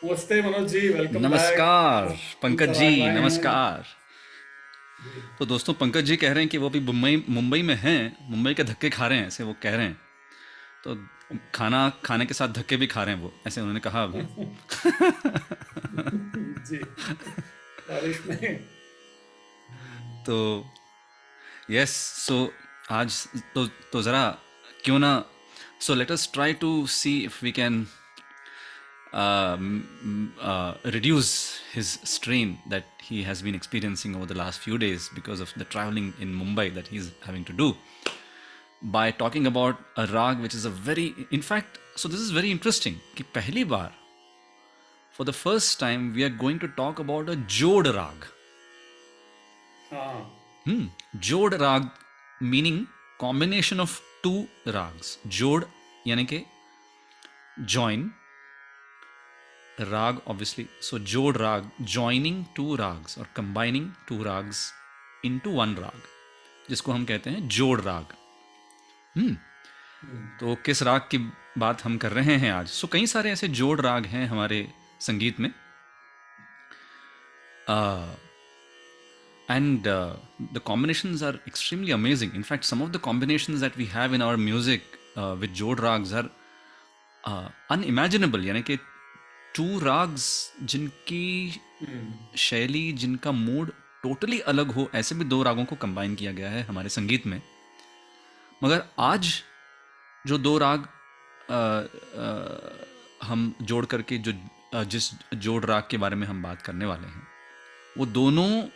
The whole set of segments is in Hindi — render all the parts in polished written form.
नमस्ते मनोज जी, वेलकम बैक। नमस्कार पंकज समाचार जी। राग लाए हैं नमस्कार। जी। तो दोस्तों, पंकज जी कह रहे हैं कि वो अभी मुंबई मुंबई में हैं, मुंबई के धक्के खा रहे हैं, ऐसे वो कह रहे हैं। तो खाना खाने के साथ धक्के भी खा रहे हैं वो, ऐसे उन्होंने कहा अभी। जी, बारिश में। तो यस। सो आज तो ज़रा क्यों ना, so let us try to see if we can reduce his strain that he has been experiencing over the last few days because of the traveling in Mumbai that he's having to do, by talking about a rag which is a very, in fact, so this is very interesting कि पहली बार, for the first time, we are going to talk about a jod rag. हाँ। Jod rag meaning combination of two rags. Jod यानी कि join, rag obviously, so jod rag, joining two rags or combining two rags into one rag, जिसको हम कहते हैं जोड़ राग। तो किस राग की बात हम कर रहे हैं आज? सो कई सारे ऐसे जोड़ राग हैं हमारे संगीत में, and the combinations are extremely amazing. In fact, some of the combinations that we have in our music with jod rags are unimaginable. यानी कि टू राग्स जिनकी शैली, जिनका मूड टोटली अलग हो, ऐसे भी दो रागों को कंबाइन किया गया है हमारे संगीत में। मगर आज जो दो राग हम जोड़ करके जो जिस जोड़ राग के बारे में हम बात करने वाले हैं, वो दोनों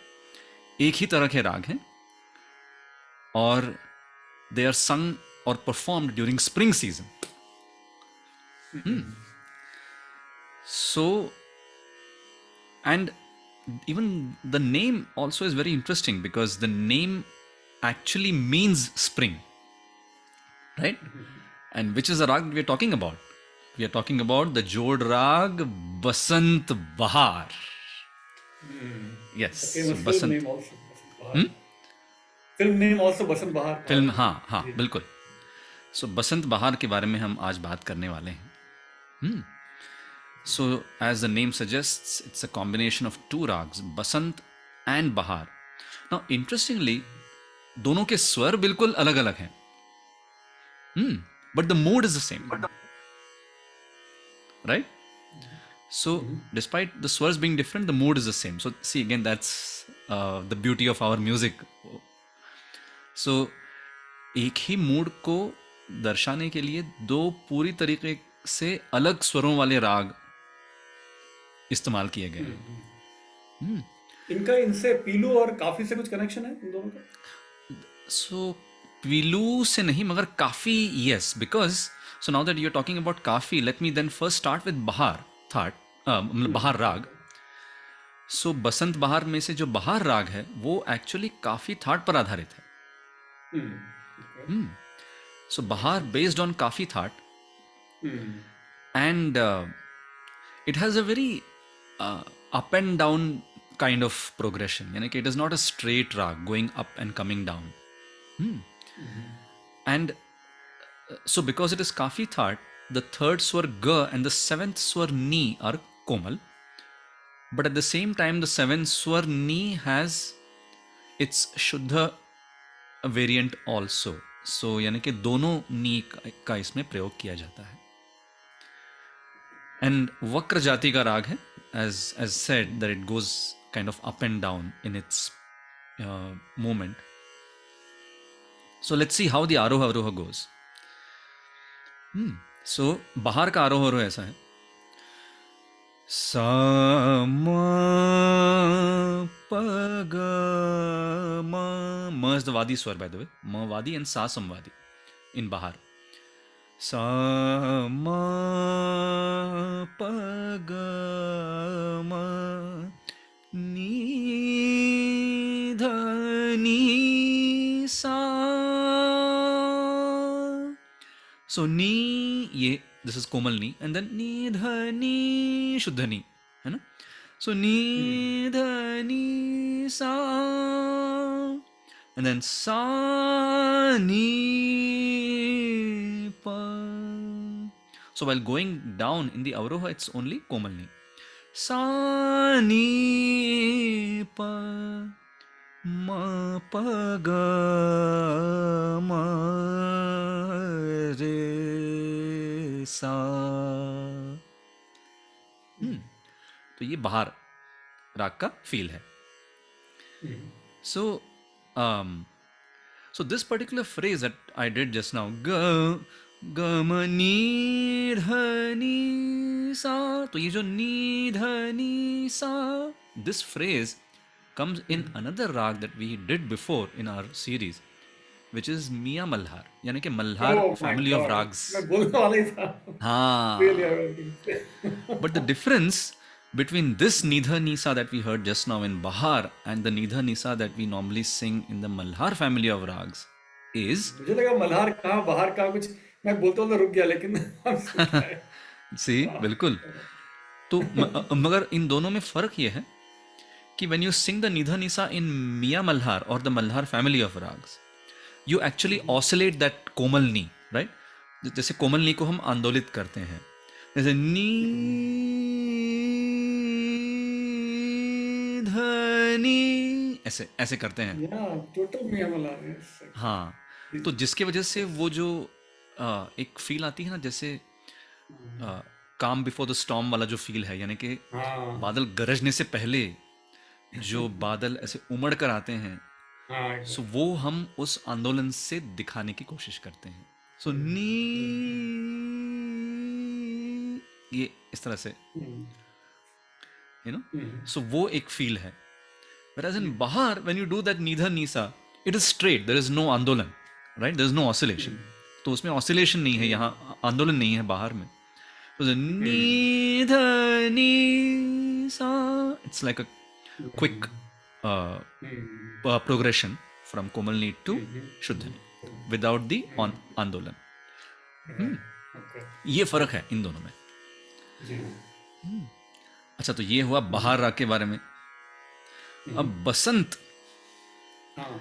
एक ही तरह के राग हैं, और दे आर संग और performed during spring season. So, and even the name also is very interesting because the name actually means spring, right? And which is the rag we are talking about? We are talking about the Jod rag Basant Bahar. The Yes, so famous film Basant. name also, बसंत बहार। फिल्म नेम ऑल्सो बसंत बहार कहा फिल्म, जाता हाँ है हाँ जी। बिल्कुल। सो बसंत बहार के बारे में हम आज बात करने वाले हैं। So, as the name suggests, it's a combination of two rags, Basant and Bahar. Now, interestingly, दोनों के स्वर बिल्कुल अलग अलग हैं, but the mood is the same, right? So, despite the swars being different, the mood is the same. So, see, again, that's the beauty of our music. So, एक ही मूड को दर्शाने के लिए दो पूरी तरीके से अलग स्वरों वाले राग इस्तेमाल किए गए हैं। इनका इनसे पीलू और काफी से कुछ कनेक्शन है इन दोनों का? सो पीलू से नहीं, मगर Kafi, yes, because so now that you are talking about Kafi, let me then first start with Bahar thaat, मतलब बहार राग। सो बसंत बहार में से जो बहार राग है वो एक्चुअली काफ़ी थाट पर आधारित है। ओके। सो बहार बेस्ड ऑन काफ़ी thought, and it has a very up and down kind of progression, यानी कि it is not a straight rag going up and coming down. And so because it is kafi thought, the third swar ga and the seventh swar ni are komal, but at the same time the seventh swar ni has its shuddha variant also. So यानी कि दोनों नी का इसमें प्रयोग किया जाता है। एंड वक्र जाति का राग है, as said that it goes kind of up and down in its movement. So let's see how the aroha aroha goes. So बाहर का आरोह अवरोह ऐसा है, सा म प ग म is the vadi swar, by the way, ma vadi and sa samvadi in bahar. सा म प ग म नी ध नी सा. सो नी, ये दिस इज कोमल नी, एंड देन नी ध नी शुद्ध नी, है ना? सो नी ध नी सा, एंड देन सा नी pa. So while going down in the avroha, it's only komal ni. सा नी प म प ग म रे सा। तो ये बहार राग का फील है. So, um, so this particular phrase that I did just now, ga ga ma ni dha ni sa. तो ये जो ni dha ni sa, this phrase comes in another rag that we did before in our series, which is Miya Malhar, यानी कि Malhar Oh my family of God. rags. मैं बोलने वाला ही था. Really, I हाँ. was But the difference between this Nidha Nisa that we heard just now in Bahar and the Nidha Nisa that we normally sing in the Malhar family of rags is, मुझे लगा मल्हार कहाँ बाहर कहाँ कुछ. मैं बोलते बोलते रुक गया लेकिन हम सुन के आए. see, बिल्कुल. तो मगर इन दोनों में फर्क ये है कि when you sing the Nidha Nisa in Miya Malhar or the Malhar family of rags, you actually oscillate that Komal knee, right? जैसे कोमल नी को हम आंदोलित करते हैं, जैसे नी धनी, ऐसे ऐसे करते हैं. Yeah, total मियाँ मल्हार. Yes. हाँ. तो जिसके वजह से वो जो एक फील आती है ना, जैसे काम बिफोर द स्टॉर्म वाला जो फील है, यानी कि हाँ बादल गरजने से पहले जो बादल ऐसे उमड़ कर आते हैं, हाँ. सो वो हम उस आंदोलन से दिखाने की कोशिश करते हैं. सो नी, ये इस तरह से, यू नो. सो वो एक फील है. Whereas in Bahar, when you do that Nidha Nisa, it is straight. There is no आंदोलन, right? There is no oscillation. तो उसमें oscillation नहीं है, यहाँ आंदोलन नहीं है बाहर में. So the Nidha Nisa, it's like a quick progression from Komalni to Shuddhani without the आंदोलन. Okay. ये फर्क है इन दोनों में. जी. अच्छा, तो ये हुआ बहार राग के बारे में. अब बसंत. हाँ.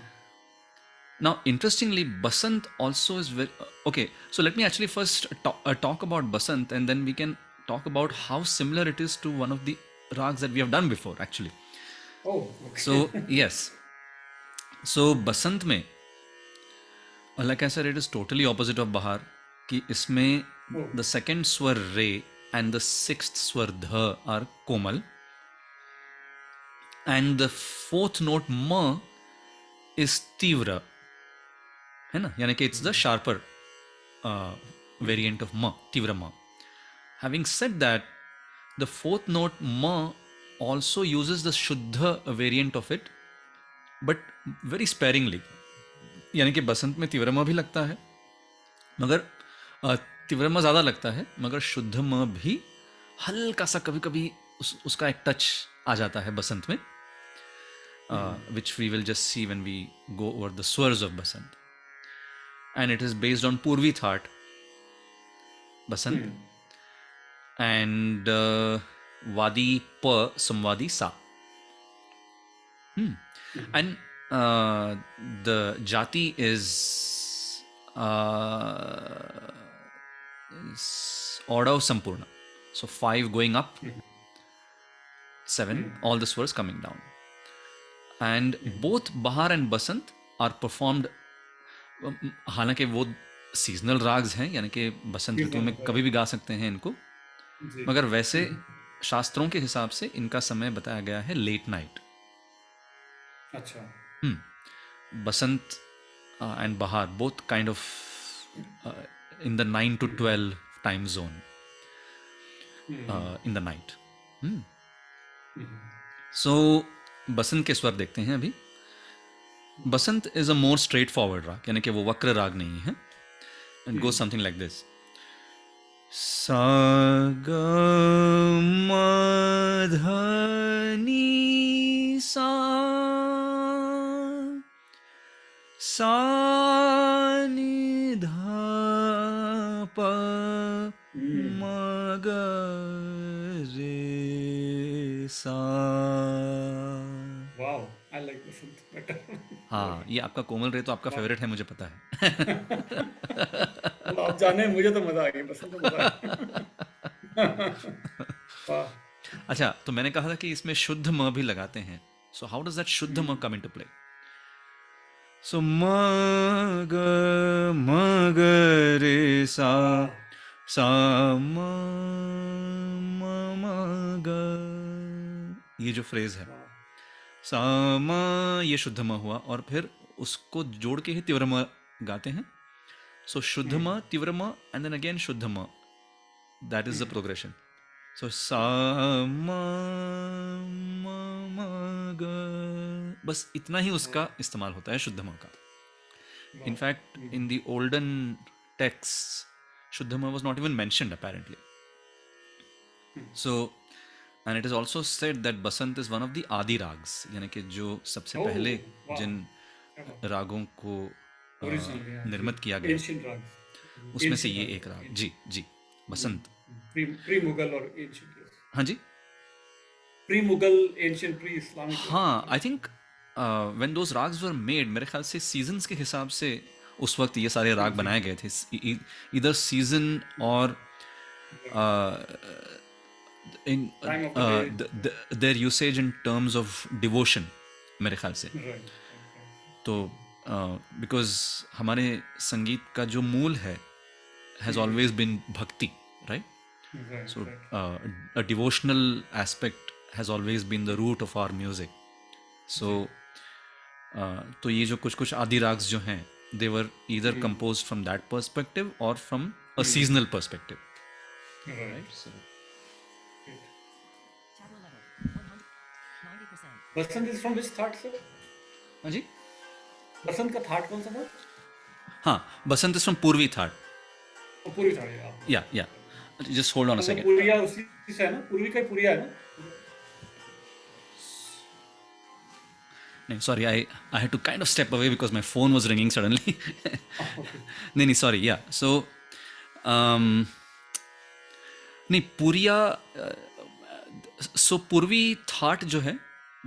Now, interestingly, Basant also is very okay. So let me actually first talk about Basant, and then we can talk about how similar it is to one of the rags that we have done before, actually. Oh, okay. So yes, so Basant में, like I said, it is totally opposite of Bahar. कि इसमें the second swar re and the sixth swar dha are komal, and the fourth note ma is तीव्र, है ना, यानी कि it's the sharper variant of म, तीव्र म. Having said that, the fourth note म also uses the shuddh variant of it, but very sparingly. यानी कि बसंत में तीव्र म भी लगता है, मगर तीव्र म ज़्यादा लगता है, मगर शुद्ध म भी हल्का सा कभी कभी उसका एक टच आ जाता है बसंत में, which we will just see when we go over the स्वर्स of Basant. And it is based on Purvi Thaat, Basant, and Wadi Pa Samvadi Sa. And the Jati is Odav Sampurna. So 5 going up, 7, all the swars coming down. And both Bahar and Basant are performed. हालांकि वो सीजनल राग्स हैं, यानी कि बसंत ऋतु में कभी भी गा सकते हैं इनको, मगर वैसे शास्त्रों के हिसाब से इनका समय बताया गया है लेट नाइट. अच्छा. Basant and Bahar both kind of in the 9 to 12 time zone in the night. So Basant के स्वर देखते हैं अभी. Basant is a more straightforward raag, यानी कि वो वक्र राग नहीं है. And go something like this. सा ग म ध नी सा, सा नी ध प म ग रे सा. Wow, I like Basant better. हाँ, ये आपका कोमल रे तो आपका फेवरेट है, मुझे पता है. अब आप जाने, मुझे तो मजा आ गया. बसंत तो मजा आ गया. वाह. अच्छा, तो मैंने कहा था कि इसमें शुद्ध म भी लगाते हैं. सो हाउ डज दैट शुद्ध म कम इनटू प्ले? सो म ग म ग रे सा वाह सा म म म ग, ये जो फ्रेज है, वाह सा म, ये शुद्ध म हुआ, और फिर उसको जोड़ के ही तीव्र म गाते हैं. सो शुद्ध म, तीव्र म, एंड देन अगेन शुद्ध म. That is the progression. So सा म म म ग, बस इतना ही उसका इस्तेमाल होता है शुद्ध म का. In fact, in the olden texts, Shuddhama was not even mentioned apparently. So, and it is also said that Basant is one of the Adi rags, यानी कि जो सबसे ओह पहले वाह जिन क्या बात रागों को ओरिजिनल या जी निर्मित किया गया, एंशियंट ड्रग्स उसमें से एंशियंट ये एक राग. ड्रग्स जी जी, बसंत. प्री प्री मुगल और एंशियंट हाँ जी. Pre Mughal ancient pre Islamic हाँ, आई थिंक व्हेन दोज राग्स वर मेड, मेरे ख्याल से सीजन्स के हिसाब से उस वक्त ये सारे राग जी बनाए गए थे. इधर सीजन और in time of the day their usage in terms of devotion, मेरे ख्याल से. राइट तो बिकॉज हमारे संगीत का जो मूल है हैज़ ऑलवेज बिन भक्ति, right? Right so right a devotional aspect has always been the root of our music. So जी तो ये जो कुछ कुछ आदि राग्स जो हैं, they were either composed from that perspective or from a seasonal perspective, right right? So Basant is from which thaat sir हाँ जी. बसंत का थाट कौन सा था हाँ, बसंत इज फ्रॉम पूर्वी थाट. वो पूरी थाट है आप या just hold on a मतलब second. पूरिया उसी से है ना पूर्वी का ही पुरिया है ना No, sorry, I had to kind of step away because my phone was ringing suddenly. Okay नहीं नहीं, sorry, yeah. So नहीं, पुरिया, सो पूर्वी थाट जो है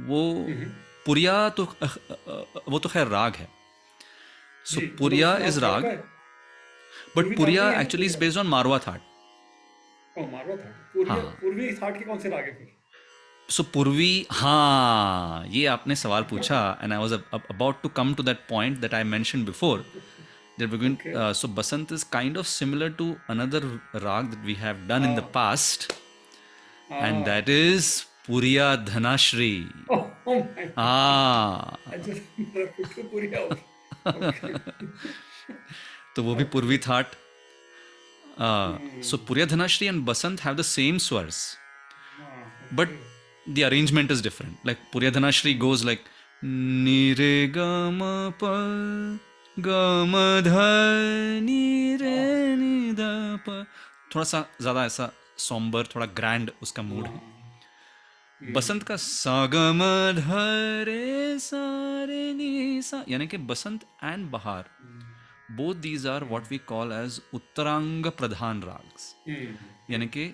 वो पुरिया तो वो तो खैर राग है. सो जी मतलब पुरिया उसका नाम इज क्या राग, होता है बट पूर्वी थाट पुरिया नहीं है ना actually is Puriya based on Marwa thaat. ओ मारवा थाट हाँ पूर्वी हाँ. पूर्वी थाट के कौन से राग है फिर सो पूर्वी, हाँ, ये आपने सवाल पूछा, and I was about to come to that point that I mentioned before. That we're going, okay so Basant is kind of similar to another rag that we have done in the हाँ past, and हाँ that is Puriya Dhanashri. Oh my Ah, I just put पुरिया ओके तो वो भी पूर्वी that. So Puriya Dhanashri and Basant have the same swars, हाँ but okay the arrangement is different. Like Puriya Dhanashri goes like ni re ga ma pa ga ma dha ni हाँ re ni da pa. थोड़ा सा ज़्यादा ऐसा सॉम्बर, थोड़ा ग्रैंड उसका मूड है. हाँ बसंत का सा ग म ध रे सा रे नी सा, यानी कि Basant and Bahar, both these are what we call as उत्तरांग प्रधान राग्स. यानी कि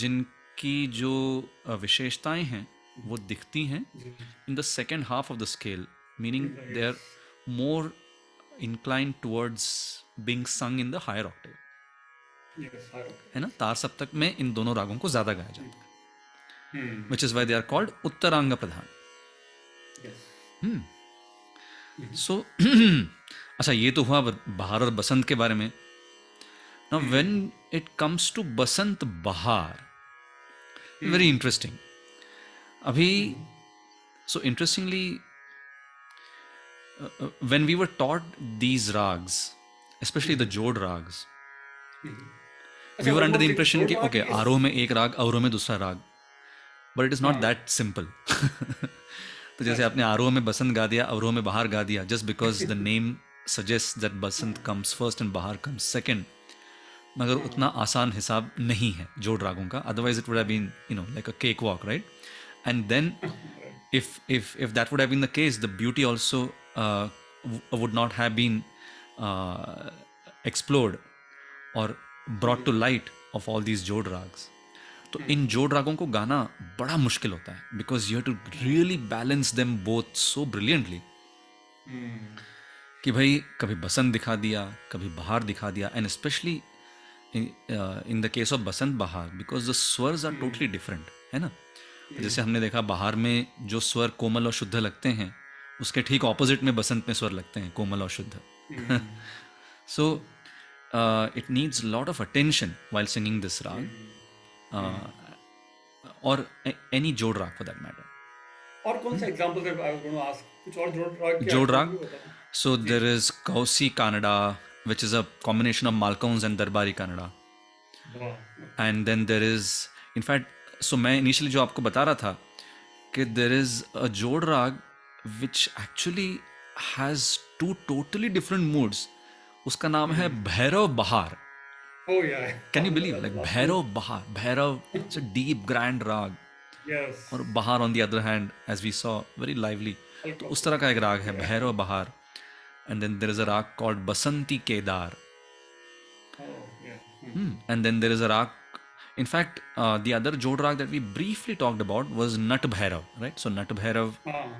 जिनकी जो विशेषताएं हैं वो दिखती हैं जी in the second half of the scale, meaning they yes are more inclined towards being sung in the higher octave. Yes हाँ ओके है ना, तार सप्तक में इन दोनों रागों को ज़्यादा गाया जाता है, hmm which is why they are called उत्तरांग प्रधान. यस सो अच्छा, ये तो हुआ बहार और बसंत के बारे में. Now when it comes to Basant Bahar, very interesting. अभी so interestingly, when we were taught these rags, especially the Jod rags, we अच्छा were one under more the thing impression जोड़ कि राग okay, इज आरोह में एक राग, अवरोह में दूसरा राग, but it is not हाँ that simple. तो जैसे अच्छा आपने आरोह में बसंत गा दिया, अवरोह में बहार गा दिया, just because the name suggests that Basant comes first and बहार comes second, मगर उतना आसान हिसाब नहीं है जोड़ रागों का. Otherwise it would have been, you know, like a cakewalk, right? And then if that would have been the case, the beauty also would not have been uh, explored or brought to light of all these जोड़ राग्स. तो इन जोड़ रागों को गाना बड़ा मुश्किल होता है, because you have to really balance them both so brilliantly कि भाई कभी बसंत दिखा दिया, कभी बहार दिखा दिया, and specially in the case of बसंत बहार, because the swars are totally different, है ना. जैसे हमने देखा बहार में जो स्वर कोमल और शुद्ध लगते हैं, उसके ठीक ऑपोजिट में बसंत में स्वर लगते हैं कोमल और शुद्ध. So it needs a lot of attention while singing this rag, or any jod rag for that matter. और कौन सा एग्जांपल है? I was going to ask कुछ और जोड़ राग के Jod example rag. भी बताना. So there is Kausi Kannada, which is a combination of Malkauns and Darbari Kannada. वाह. And then there is, in fact, so मैं initially जो आपको बता रहा था कि there is a Jod rag which actually has two totally different moods. उसका नाम है भैरव बहार. Oh yeah. Can you believe? Like Bhairav बहार. Bhairav, it's a deep, grand rag. Yes. और बहार on the other hand, as we saw, very lively. तो उस तरह का एक राग है भैरव बहार. And then there is a rag called Basanti Kedar. Oh yeah. And then there is a rag. In fact, the other Jod rag that we briefly talked about was Nat Bhairav, right? So Nat Bhairav, हाँ.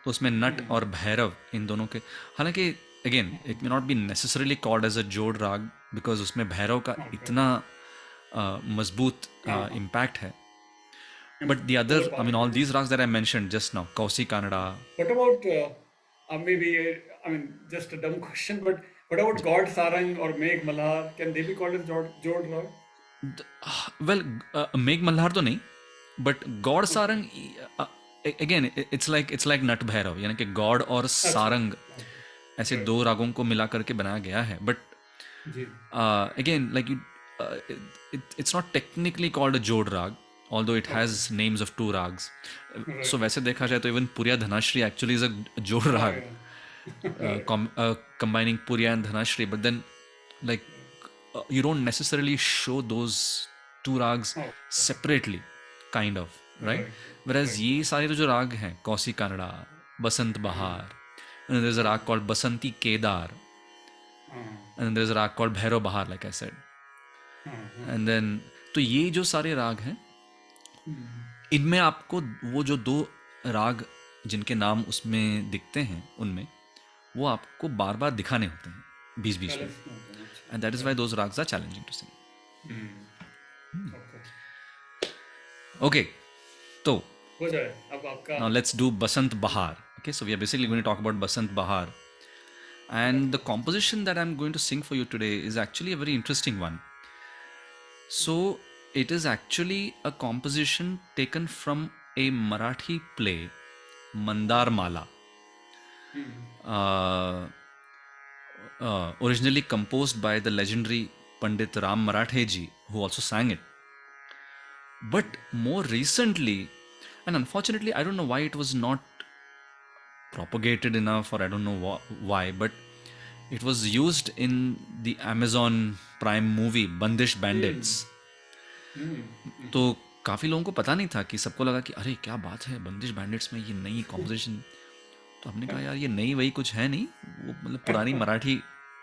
तो उसमें नट और भैरव इन दोनों के, हालांकि again it may not be necessarily called as a jod raag because उसमें भैरव का इतना मजबूत इम्पैक्ट है. But the other, I mean all these ragas that I mentioned just now, Kausi Kanara. What about maybe I mean just a dumb question, but what about God Sarang or Megh Malhar? Can they be called as Jod rag? Well Megh Malhar तो नहीं, but Gaud Sarang again it's like Nat Bhairav, यानी कि गौड़ और सारंग ऐसे दो रागों को मिला करके बनाया गया है. बट जी. again, like you, it's not technically called a jod rag, although it has names of two rags. So वैसे देखा जाए तो even Purya Dhanashri actually is a jod rag, combining Purya and Dhanashri. But then, like, you don't necessarily show those two rags separately, kind of, right? Whereas ये सारे तो जो राग हैं, कौसी कानड़ा, बसंत बहार, and there's a rag called Basanti Kedar. And then there's a rag called Bhairav Bahar, like I said. And then, तो ये जो सारे राग हैं, इनमें आपको वो जो दो राग जिनके नाम उसमें दिखते हैं, उनमें वो आपको बार बार दिखाने होते हैं बीच बीच में. And that is why those rags are challenging to sing. Okay, तो हो जाए अब आपका. now let's do Basant Bahar. Okay, so we are basically going to talk about Basant Bahar. And the composition that I'm going to sing for you today is actually a very interesting one. So it is actually a composition taken from a Marathi play, Mandar Mala, originally composed by the legendary Pandit Ram Marathe ji, who also sang it. But more recently, and unfortunately I don't know why it was not propagated enough, or I don't know why, but it was used in the Amazon Prime movie Bandish Bandits. तो काफ़ी लोगों को पता नहीं था, कि सबको लगा कि अरे क्या बात है, बंदिश बैंडिट्स में ये नई कॉम्पोजिशन. तो हमने कहा यार ये नई वही कुछ है नहीं, वो मतलब पुरानी मराठी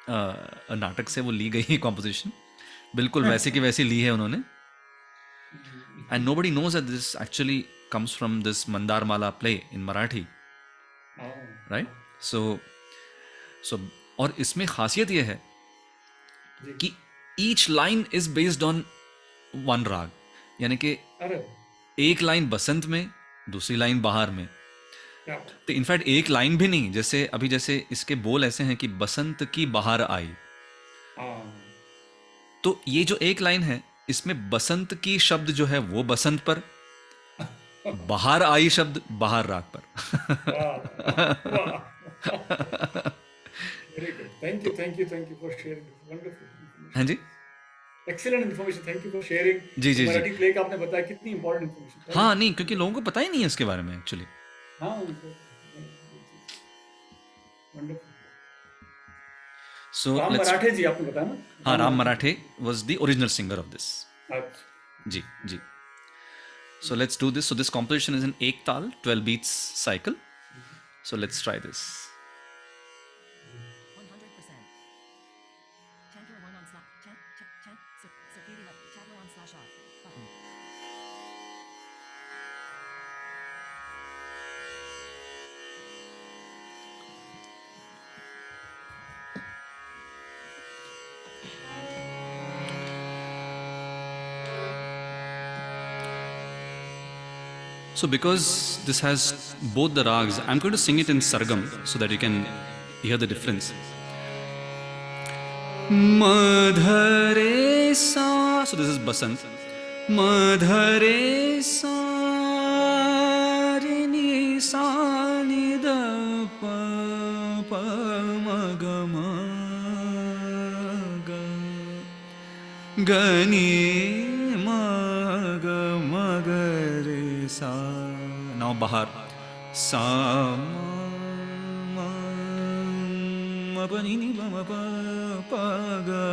नाटक से वो ली गई कॉम्पोजिशन, बिल्कुल वैसे की वैसी ली है उन्होंने. And nobody knows that this actually comes from this Mandar Mala play in Marathi. Right. So और इसमें खासियत यह है कि each line is based on one raag, यानी कि एक लाइन बसंत में, दूसरी लाइन बहार में. तो इनफैक्ट एक लाइन भी नहीं, जैसे इसके बोल ऐसे हैं कि बसंत की बहार आई. तो ये जो एक लाइन है, इसमें बसंत की शब्द जो है वो बसंत पर, बहार आई शब्द बहार राग पर. Thank you for sharing. Wonderful. हाँ जी, Excellent information. Thank you for sharing. जी जी जी. मराठी प्ले का आपने बताया, कितनी important information. हाँ नहीं, क्योंकि लोगों को पता ही नहीं है इसके बारे में एक्चुअली. हाँ. Wonderful. So Ram let's. मराठे जी आपने बताया ना? हाँ, राम मराठे was the original singer of this. अच्छा. जी जी. So let's do this. So this composition is in ek tal, 12 beats cycle. So let's try this. 100%. Chanter 1 on slash. Sakiri left. Chatler on slash off. Button. So because this has both the rags, I'm going to sing it in Sargam so that you can hear the difference. Madhare sa. So this is Basant. Madhare sa re ni sa ni da pa pa ma ga ma ga ga ni ma ga ma ga re sa. Now Bahar. Sa ma ma pa ni ni pa ma pa pa ga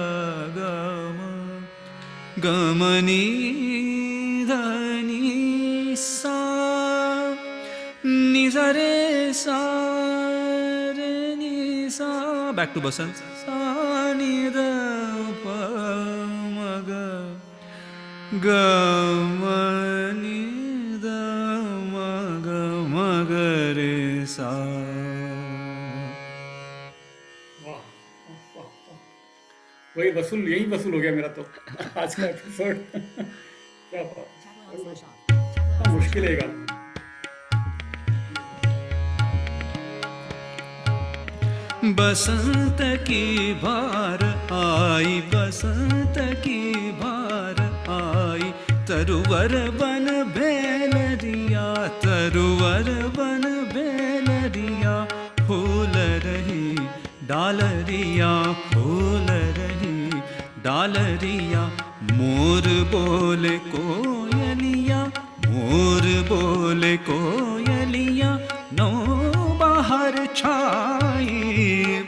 ga ma ga ma ni da ni sa ni sa re sa re ni sa. Back to Basant. Sa ni da pa ma ga ga ma ni da ma ga re sa. वाह, वाह, वाह। वही वसूल, यही वसूल हो गया मेरा तो आज का एपिसोड। क्या बात, Chatler on slash off. Chatler हाँ, on मुश्किल है ये गाना। बसंत की बार आई, बसंत की बार आई, तरुवर बन बेलरिया, तरुवर बन बेलरिया, फूल रही डालरिया, फूल रही डालरिया, मोर बोले कोयलिया, मोर बोले कोयलिया, नौ बाहर छाई,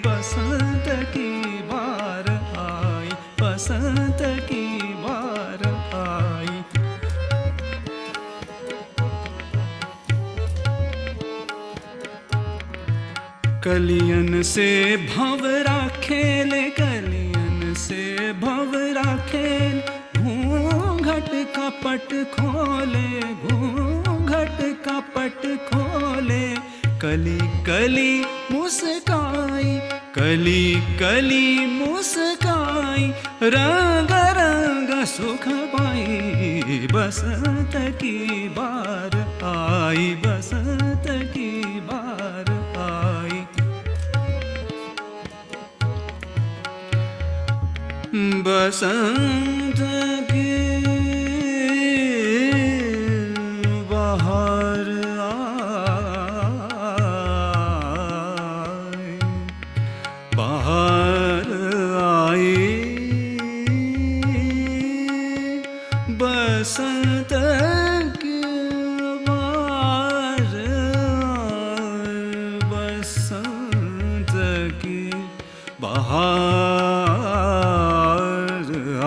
बसंत की बार आई, बसंत की बार आई। कलियन से भंवरा खेले, कलियन से भंवरा खेल, घूंघट का पट खोले, घूंघट का पट खोले, कली कली मुस्काई, कली कली मुस्काई, रंग रंग सुख पाई, बसंत की बार आई, बसंत की बार आई। बसंत की बाहर आई, बाहर आई, बसंत की बाहर आई, बसंत की बाहर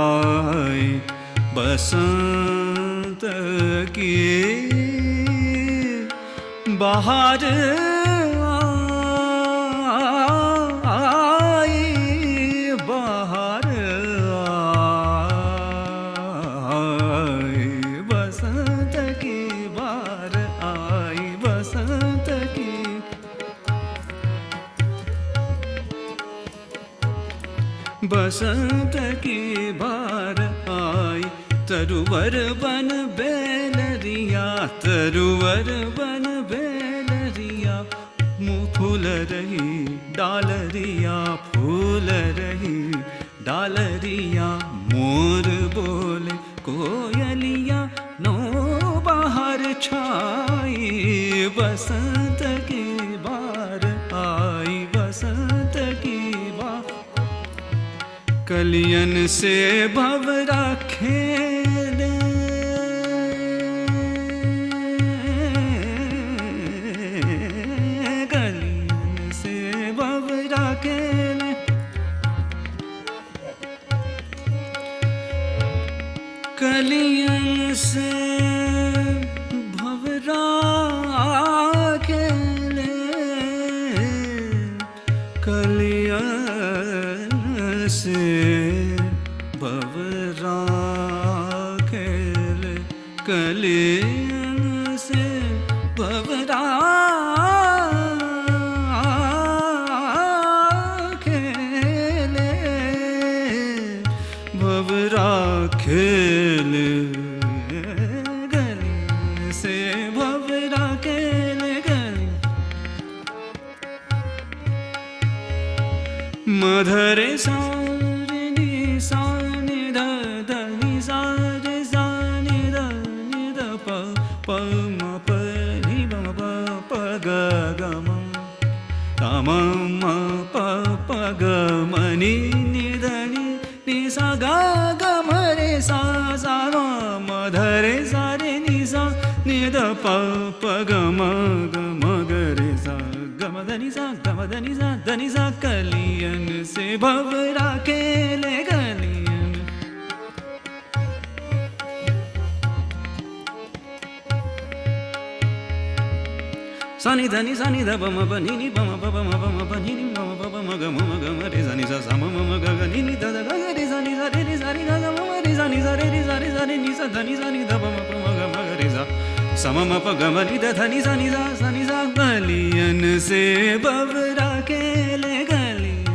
आई, बसंत की बाहर आई, बाहर आई, बसंत की बाहर आई, बसंत की बसंत की बार आई, तरुवर बन बेलरिया, तरुवर बन बेलरिया, फूल रही डालरिया, फूल रही डालरिया, मोर बोले कोयलिया, नौ बाहर छाई, बसंत की बार आई, बसंत की बार। कलियन से भंवरा खेले, कलियन से भंवरा खेले, कलियन से भंवरा खेले, कलियन से भंवरा खेले, कलियन से भंवरा खेले, भंवरा खेले, गले से भंवरा रे सा रे नि सा नि ध ध नि सा रे सा नि ध प प म प नि ब म प प ग ग म ग म म प प ग म नि नि ध नि सा ग ग म रे सा सा ग म ध रे सा रे नि सा नि ध प प ग म ग रे सा ग म ध नि सा ग म ध नि सा कलियन से भवरा खेले गलियन सानी धनी सानी ध ब म ब नि नि ब म ब ब म ब म ब नि नि म म ब ब म ग म रे सा नि सा सा म म ग ग नि नि ध ध ग ग रे सा नि सा रे रे सा रे ग ग म म रे सा नि सा रे रे सा रे सा रे नि सा ध नि सा नि ध ब म ब म ग म रे सा स म म प ग म नि ध ध नि सा गलियन से बवरा खेले गलियन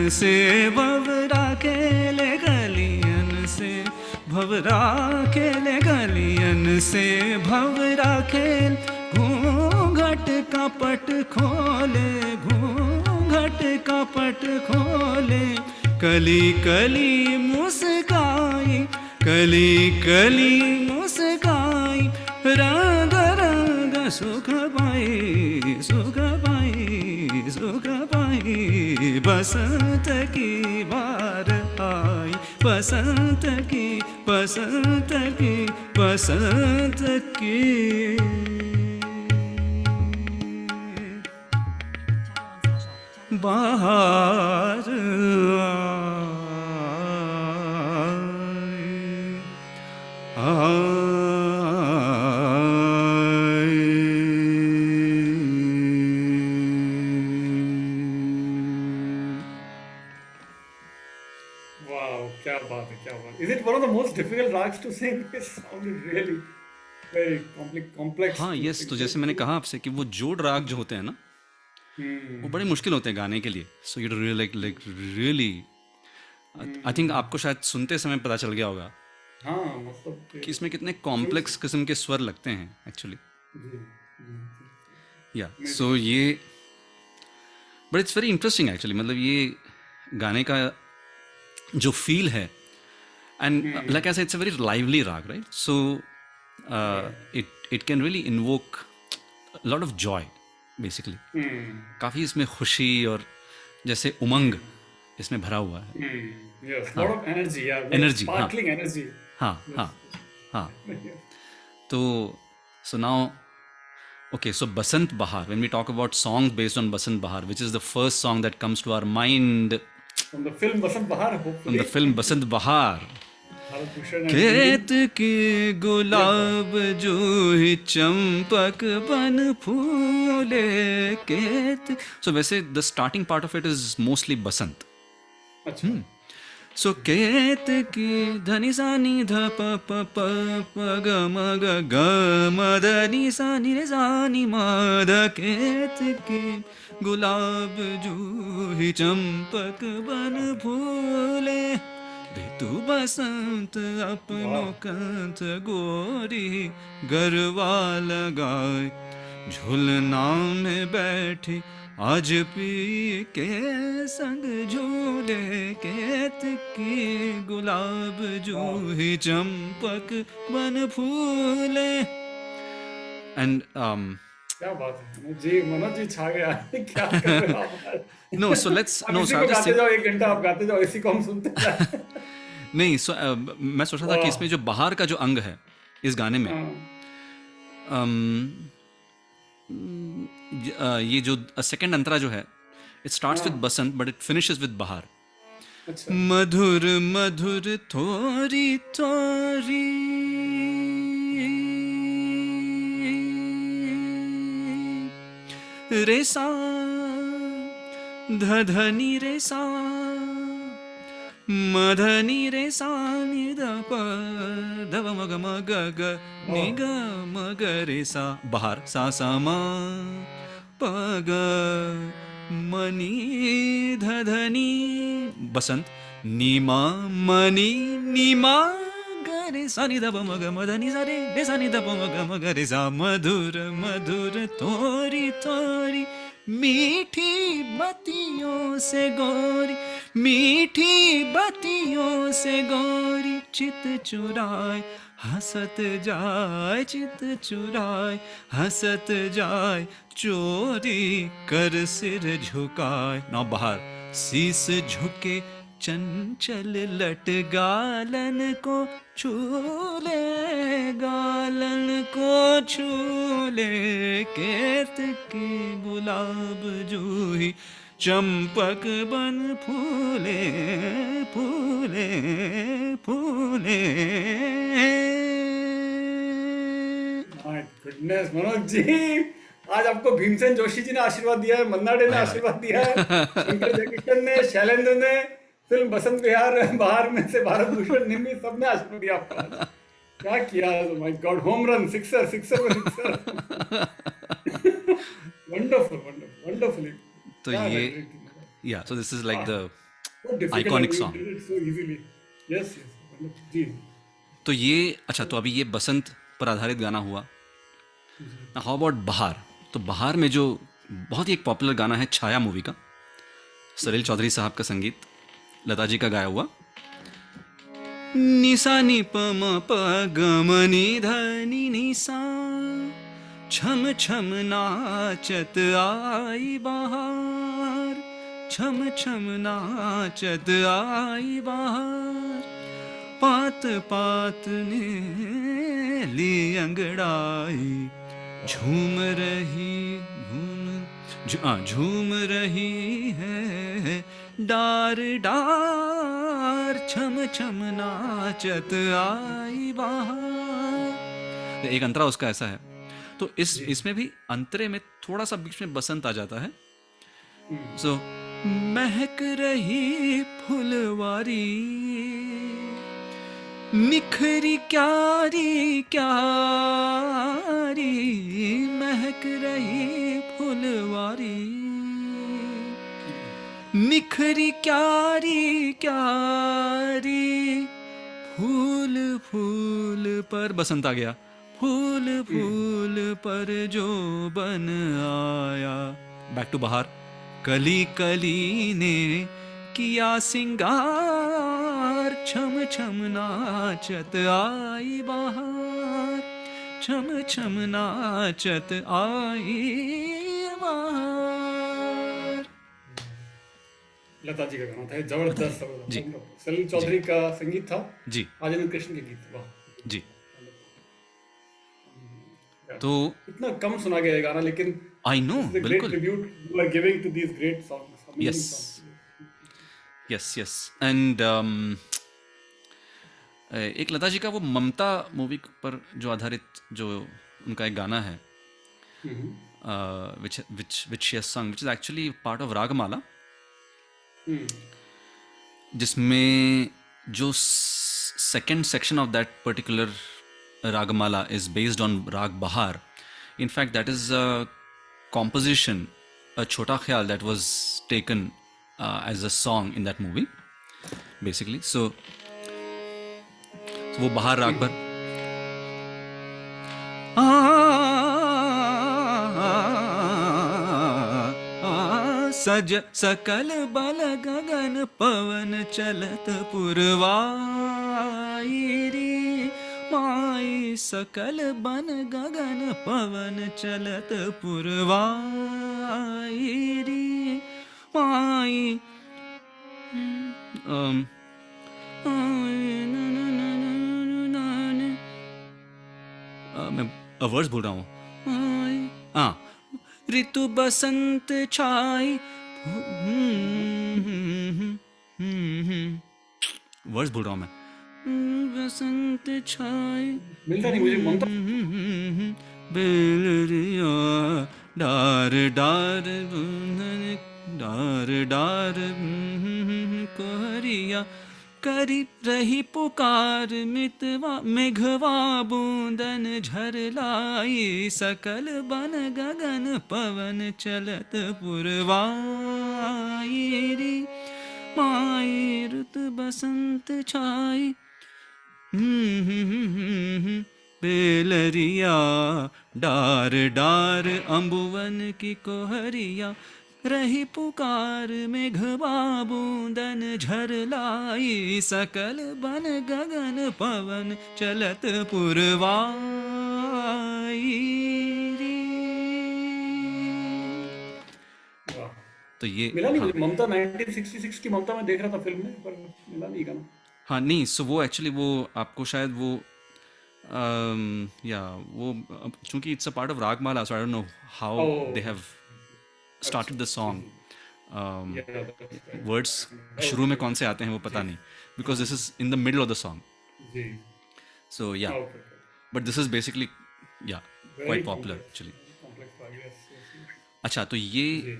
गलियन से भवरा खेले गलियन से भवरा खेले गलियन से भवरा खेल घूंघट का पट खोले घूंघट का पट खोले कली कली मुस्काई कली कली मुस्काई रंग रंग सुख पाई सुख पाई सुख पाई बसंत की बार आई बसंत की बसंत की बसंत की Chatter on slash off. Chatter. बाहर Wow, क्या बात है, क्या बात. Is it one of the most difficult rags to sing? It sounded really very complex हाँ to यस sing. तो जैसे मैंने कहा आपसे कि वो जोड़ राग जो होते हैं ना वो बड़े मुश्किल होते हैं गाने के लिए so you like really I think आपको शायद सुनते समय पता चल गया होगा हाँ, मतलब कि इसमें कितने कॉम्प्लेक्स किस्म के स्वर लगते हैं एक्चुअली या सो ये but it's very interesting actually मतलब ये गाने का जो फील है and like I said it's a very lively raag right so it can really invoke lot of joy basically काफ़ी इसमें खुशी और जैसे उमंग इसमें भरा हुआ है Yes, lot of energy, yeah, very Energy, हाँ. sparkling energy. हाँ हाँ हाँ तो so now okay so Basant Bahar when we talk about songs based on Basant Bahar which is the first song that comes to our mind From the film Basant Bahar, from hopefully. the film Basant Bahar Bharat Bhushan and खेत Devi. के गुलाब जूही चंपक बन फूले खेत so वैसे the starting part of it is mostly Basant अच्छा. सो केत की धनी सा नी ध प प प प ग म ग ग म ध नी सा नी रे सा नी म ध केत की गुलाब जूही चंपक बन फूले ऋतु बसंत अपनो कंठ गोरी गरवा लगाए झूलना में बैठी आज पी के संग झूले केत की गुलाब जूही चंपक बन फूले एंड क्या बात है मनोज जी छा गया. क्या कर रहे हो आप? नो सो लेट्स अब नो इसी सो को गाते जाओ, 1 घंटा आप गाते जाओ, इसी को हम सुनते जाए. नहीं सो मैं सोच रहा था कि इसमें जो बाहर का जो अंग है इस गाने में ये जो सेकंड अंतरा जो है it starts with Basant but it finishes with बहार अच्छा. मधुर मधुर थोरी थोरी रे सा ध ध नी रे सा म ध नी रे सा नि ध प ध व म ग म ग ग नि ग म ग रे सा बाहर सा सा म प ग म नी ध ध नी बसंत नी मा म नी मा ग रे सा नि ध प म ग म ध नी सा रे सा नि ध प म ग म ग रे सा मधुर मधुर तोरी तोरी मीठी बत्तियों से गोरी मीठी बत्तियों से गोरी चित चुराए हंसत जाए चित चुराए हंसत जाए चोरी कर सिर झुकाए ना बाहर शीस झुके चंचल लट गालन को छूले गालन को छूले केत के गुलाब जूही चंपक बन फूले फूले फूले माय गुडनेस मनोज जी, आज आपको भीमसेन जोशी जी ने आशीर्वाद दिया है, मन्ना डे ने आशीर्वाद दिया है, शंकर जयकिशन ने, शैलेंद्र ने, फिल्म बसंत विहार बाहर में से भारत भूषण निम्मी, सबने आशीर्वाद दिया आपको आज। क्या किया, my God, home run, sixer sixer में सिक्सर। Wonderful wonderful wonderfully. तो ये या so this is like the so difficult iconic and you song. did it so easily. Yes, yes, wonderful. जी। तो ये अच्छा, तो अभी ये बसंत पर आधारित गाना हुआ। हाउ अबाउट बहार? तो बहार में जो बहुत ही एक पॉपुलर गाना है छाया मूवी का, सलील चौधरी साहब का संगीत, लता जी का गाया हुआ, निसा नि प म प ग म नि ध नि नि सा छम छम नाचत आई बहार छम छम नाचत आई बहार पात पात ने ली अंगड़ाई झूम रही झूम रही है डार डार छम छम नाचत आई बहार। एक अंतरा उसका ऐसा है, तो इसमें भी अंतरे में थोड़ा सा बीच में बसंत आ जाता है। सो महक रही फुलवारी निखरी क्यारी क्यारी महक रही फुलवारी निखरी क्यारी क्यारी फूल फूल पर बसंत आ गया, फूल फूल पर जो बन आया। बैक टू बहार, कली कली ने किया सिंगार छम छम नाचत आई बहार छम छम नाचत आई बहार। लता जी का गाना था, जबरदस्त जी। जबरदस्त। सलील चौधरी का संगीत था, जी राजेंद्र कृष्ण के गीत। वाह जी। तो इतना कम सुना गया ये गाना, लेकिन I know, this is a great बिल्कुल, tribute you are giving to these great songs, amazing yes songs. Yes yes. And एक लता जी का वो ममता मूवी पर जो आधारित जो उनका एक गाना है, which she has sung, which is actually part of Ragamala, जिसमें जो second section of that particular Ragamala is based on राग बहार. In fact, that is a composition, a छोटा ख्याल that was taken as a song in that movie, basically. So वो बहार राग पर सज सकल बल गगन पवन चलत पुरवाई रे माई सकल बन गगन पवन चलत पुरवाई रे माई। मैं वर्स बोल रहा हूँ। हाँ, ऋतु बसंत छाई, वर्स बोल रहा हूँ मैं। बसंत छाई मिलता नहीं मुझे ममता। बेलरिया डार डार बूंदन डार डार कोहरिया करी रही पुकार मितवा मेघवा बूंदन झरलाई सकल बन गगन पवन चलत पुरवाई री माई रुत बसंत छाई बेलरिया डार डार अम्बुवन की कोहरिया रही पुकार मेघवा बूंदन झरलाई सकल बन गगन पवन चलत पुरवाई री। वाह, तो ये मिला नहीं हाँ मुझे। ममता 1966 की ममता मैं देख रहा था फिल्म में, पर मिला नहीं गाना। हाँ नहीं सो वो एक्चुअली वो आपको शायद वो या वो चूंकि it's a part of Ragamala so I don't know how oh, they have अच्छा, स्टार्टेड द जी सॉन्ग जी, या दैट्स वर्ड्स राइट, शुरू में ओके कौन ओके, से आते हैं वो पता जी, नहीं बिकॉज हाँ, this is in the middle of the song जी, सो या okay okay, but this is basically या very quite popular complex, actually. Complex part, yes yes, अच्छा तो ये जी,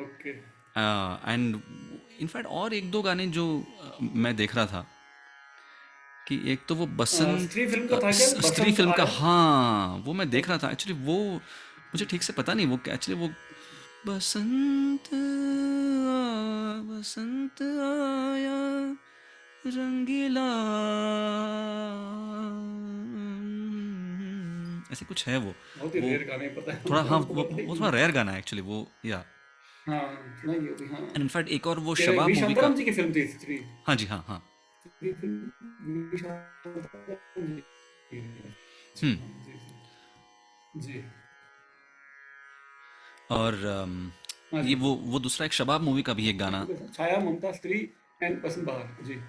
ओके, एंड इनफैक्ट और एक दो गाने जो मैं देख रहा था कि एक तो वो बसंत स्त्री फिल्म का था क्या, स्त्री बसंत फिल्म का आया? हाँ वो मैं देख रहा था एक्चुअली वो मुझे ठीक से पता नहीं वो एक्चुअली वो बसंत आया रंगीला ऐसे कुछ है बहुत ही वो रेयर गाने पता है थोड़ा हमको, हाँ हमको पता ही वो नहीं। थोड़ा रेयर गाना है एक्चुअली वो या हाँ, सुना ही होगी, हाँ। एंड इनफैक्ट एक और वो ये शबाब वी मूवी का शांताराम जी की फिल्म थी स्त्री। हाँ जी हाँ हाँ स्त्री फिल्म वी शांताराम जी की। अच्छा, हम्म हाँ, जी जी जी, और हाँ ये जी, वो दूसरा एक शबाब मूवी का भी एक गाना ठीक है सर। छाया, ममता, स्त्री एंड बसंत बहार, जी।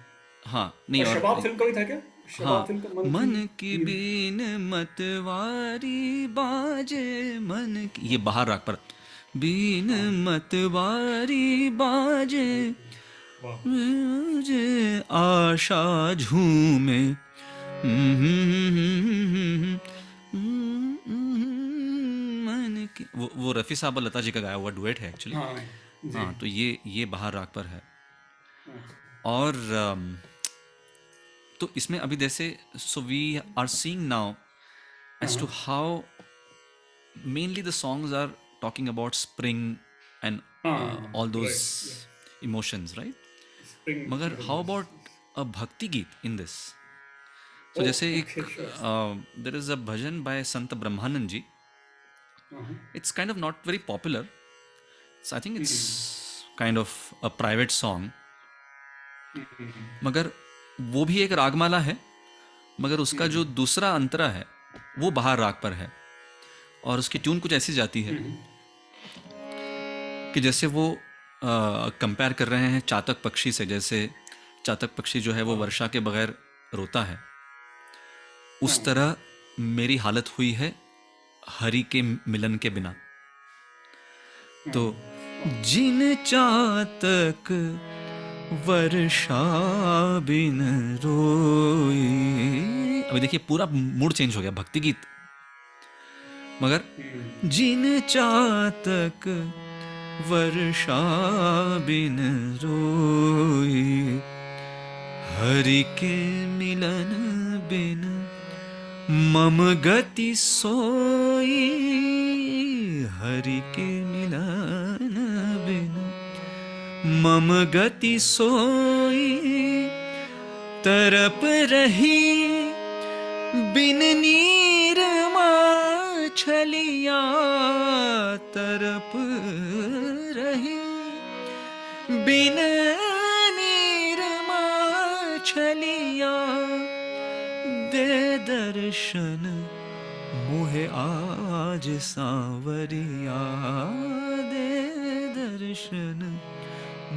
हाँ नहीं और और शबाब फिल्म का भी था क्या? हाँ शबाब फिल्म का मन की मन की बीन। बीन मतवारी बाजे मन की ये बाहर राग पर बीन हाँ, मतवारी बाजे ओके, वाह, मुझे आशा झूमे मन की वो रफ़ी साहब और लता जी का गाया हुआ डुएट है एक्चुअली। हाँ जी, हाँ तो ये बाहर राग पर है अच्छा, और तो इसमें अभी जैसे so we are seeing now हाँ as to how mainly the songs are talking about spring and हाँ, all those right, yes, emotions right spring मगर how symphony, about yes, a bhakti geet in this so ओह, जैसे ओके, एक sure, there is a bhajan by Sant Brahmanand ji हाँ हाँ, it's kind of not very popular so I think it's hmm, kind of a private song हम्म, मगर वो भी एक रागमाला है मगर उसका जो दूसरा अंतरा है वो बाहर राग पर है और उसकी ट्यून कुछ ऐसी जाती है हम्म, कि जैसे वो कंपेयर कर रहे हैं चातक पक्षी से जैसे चातक पक्षी जो है वो वर्षा के बगैर रोता है उस तरह मेरी हालत हुई है हरि के मिलन के बिना तो जिन चातक वर्षा बिन रोई अभी देखिए पूरा मूड चेंज हो गया भक्ति गीत मगर जिन चातक वर्षा बिन रोई हरि के मिलन बिन मम गति सोई हरि के मिलन बिन मम गति सोई तरप रही बिन नीर छलिया तरप रही बिन नीर छलिया दे दर्शन मोहे आज सांवरिया दे दर्शन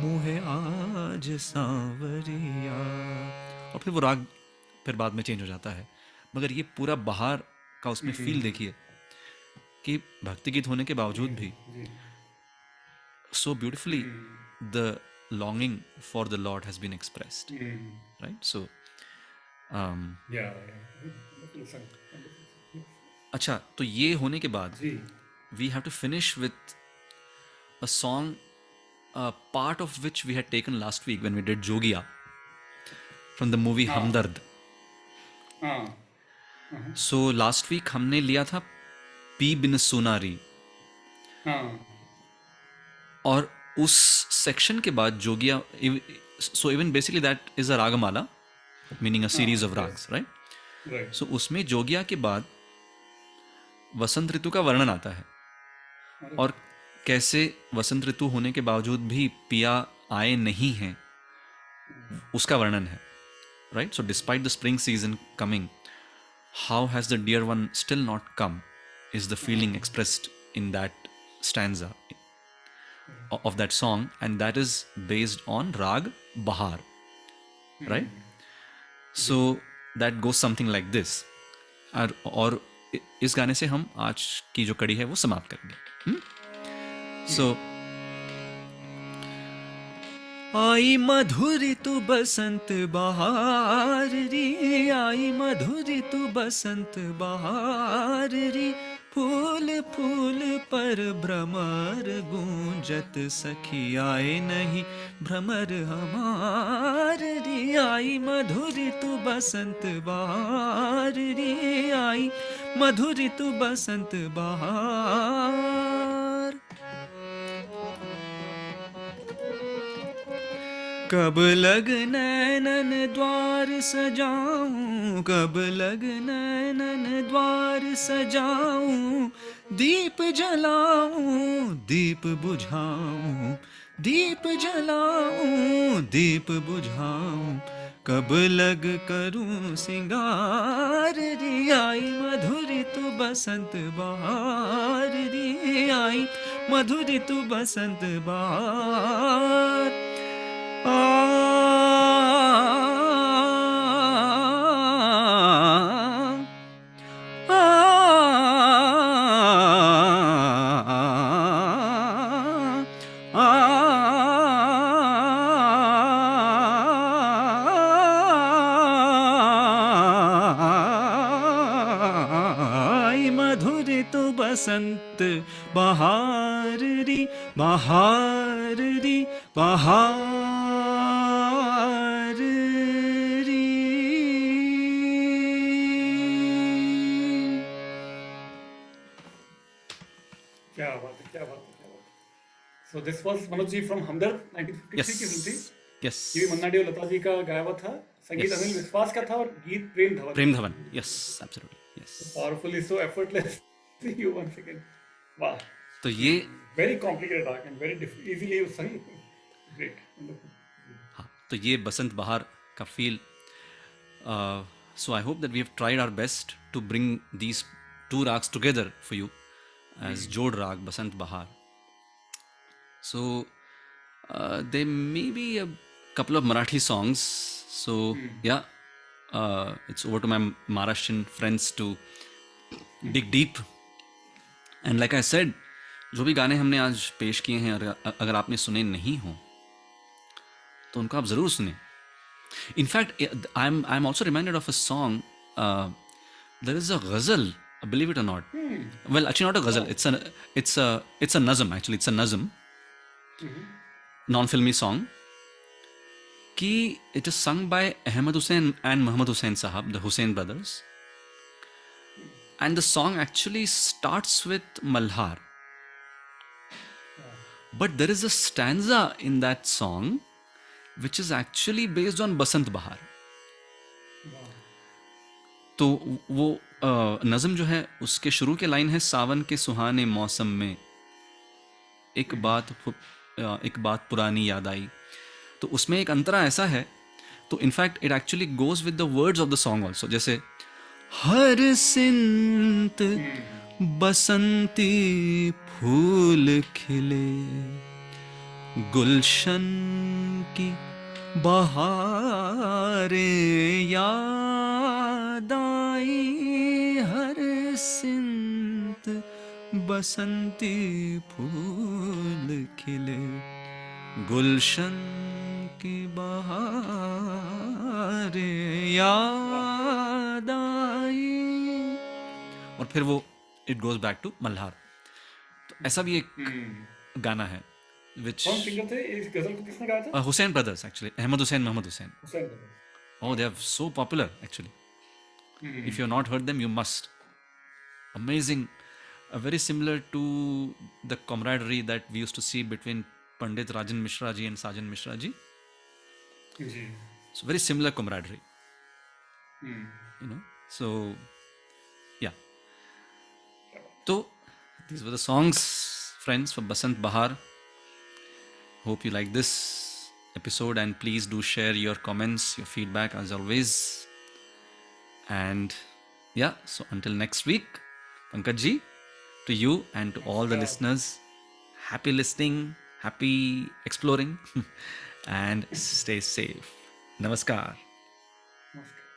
मोहे आज सांवरिया और फिर वो राग फिर बाद में चेंज हो जाता है मगर ये पूरा बाहर का उसमें फील देखिए कि भक्ति गीत होने के बावजूद भी so beautifully the longing for the Lord has been expressed right so या, अच्छा तो ये होने के बाद जी, we have to finish with a song, part of which we had taken last week when we did Jogia from the movie Hamdard. हाँ So last week हमने लिया था पी बिन सुनारी, हाँ और उस सेक्शन के बाद जोगिया, so even basically that is a ragamala, meaning a series of rags, right? Right So उसमें जोगिया के बाद वसंत ऋतु का वर्णन आता है, और कैसे वसंत ऋतु होने के बावजूद भी पिया आए नहीं हैं उसका वर्णन है, right? So despite the spring season coming, how has the dear one still not come is the feeling expressed in that stanza of that song, and that is based on rag bahar, right? So that goes something like this. और इस गाने से हम आज की जो कड़ी है वो समाप्त करेंगे. So आई मधुरी तू बसंत बहार री, आई मधुरी तू बसंत बहार री, फूल फूल पर भ्रमर गूंजत सखी आए नहीं भ्रमर हमार री, आई मधुरी तू बसंत बहार री, आई मधुरी तू बसंत बहार. कब लग नैनन द्वार सजाऊं, कब लग नैनन द्वार सजाऊं, दीप जलाऊं दीप बुझाऊं, दीप जलाऊं दीप बुझाऊं, कब लग करूं सिंगार री, आई मधुरी तू बसंत बहार री, आई मधुरी तू बसंत बहार. मधुरी तो बसंत बहार री, बहार री, बहार री. क्या बात है, क्या बात है, क्या बात है. So this was Manoj ji from Hamdard 1953 की फिल्म थी. Yes. ये भी मन्ना डे और लता जी का गाया हुआ था. संगीत Yes. अनिल विश्वास का था और गीत प्रेम धवन. प्रेम Dhawan. Yes, absolutely. Yes. Powerfully so effortlessly you once again. Wow. तो ये, Very complicated art and very easily you sang. Great. Wonderful. हाँ, तो ये बसंत बहार का feel. So I hope that we have tried our best to bring these two rags together for you as Jod Rag Basant Bahar. So there may be a couple of Marathi songs. So yeah, it's over to my Maharashtrian friends to dig deep. And like I said, जो भी गाने हमने आज पेश किए हैं, अगर आपने सुने नहीं हो तो उनको आप ज़रूर सुने. In fact I am also reminded of a song. There is a ghazal, believe it or not. Well actually not a ghazal, it's a nazm. Actually it's a nazm, non filmi song, कि it is sung by Ahmed Hussain and Muhammad Hussain Sahab, the Hussain brothers. And the song actually starts with Malhar. But there is a stanza in that song which is actually based on Basant Bahar. तो वो नज़म जो है उसके शुरू के लाइन है, सावन के सुहाने मौसम में एक बात पुरानी याद आई. तो उसमें एक अंतरा ऐसा है, तो in fact it actually goes with the words of the song also. जैसे हर सिंत बसंती फूल खिले, गुलशन की बहारें याद आई, हर सिंत बसंती फूल खिले, गुलशन की बहारें याद आई. और फिर वो it goes back to Malhar. ऐसा भी एक गाना है which कौन सिंगर थे इस गजल को, किसने गाया था? Hussain brothers actually, Ahmad Hussain, Mohammad Hussain. Hussain brothers. Oh, they are so popular actually. If you have not heard them, you must. Amazing, very similar to the camaraderie that we used to see between Pandit Rajan Mishra ji and Sajan Mishra ji. Ji. So very similar camaraderie, you know. So yeah. So these were the songs, friends, for Basant Bahar. Hope you like this episode, and please do share your comments, your feedback as always. And yeah, so until next week, Pankaj ji, to you and to all the listeners, happy listening, happy exploring, and stay safe. Namaskar. नमस्कार.